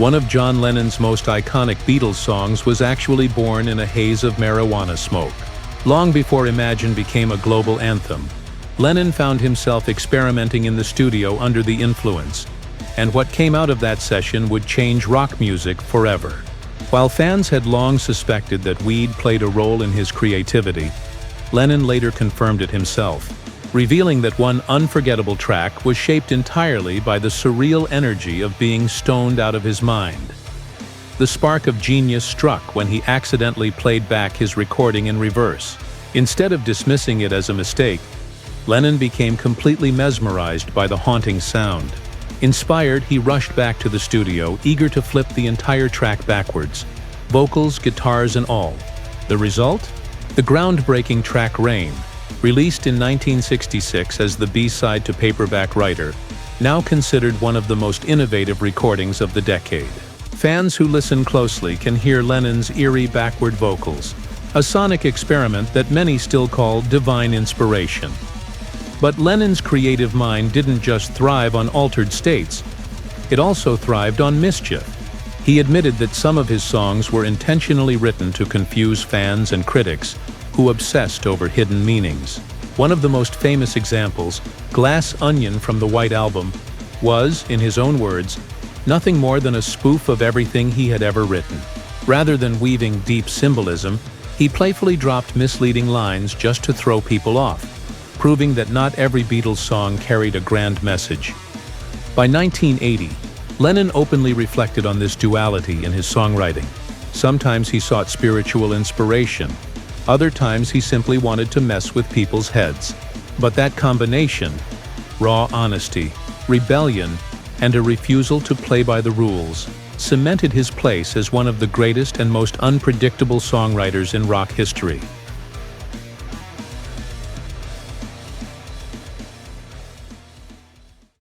One of John Lennon's most iconic Beatles songs was actually born in a haze of marijuana smoke. Long before Imagine became a global anthem, Lennon found himself experimenting in the studio under the influence, and what came out of that session would change rock music forever. While fans had long suspected that weed played a role in his creativity, Lennon later confirmed it himself, revealing that one unforgettable track was shaped entirely by the surreal energy of being stoned out of his mind. The spark of genius struck when he accidentally played back his recording in reverse. Instead of dismissing it as a mistake, Lennon became completely mesmerized by the haunting sound. Inspired, he rushed back to the studio, eager to flip the entire track backwards, vocals, guitars, and all. The result? The groundbreaking track Rain, released in 1966 as the B-side to Paperback Writer, now considered one of the most innovative recordings of the decade. Fans who listen closely can hear Lennon's eerie backward vocals, a sonic experiment that many still call divine inspiration. But Lennon's creative mind didn't just thrive on altered states, it also thrived on mischief. He admitted that some of his songs were intentionally written to confuse fans and critics who obsessed over hidden meanings. One of the most famous examples, Glass Onion from the White Album, was, in his own words, nothing more than a spoof of everything he had ever written. Rather than weaving deep symbolism, he playfully dropped misleading lines just to throw people off, proving that not every Beatles song carried a grand message. By 1980, Lennon openly reflected on this duality in his songwriting. Sometimes he sought spiritual inspiration, other times he simply wanted to mess with people's heads. But that combination, raw honesty, rebellion, and a refusal to play by the rules, cemented his place as one of the greatest and most unpredictable songwriters in rock history.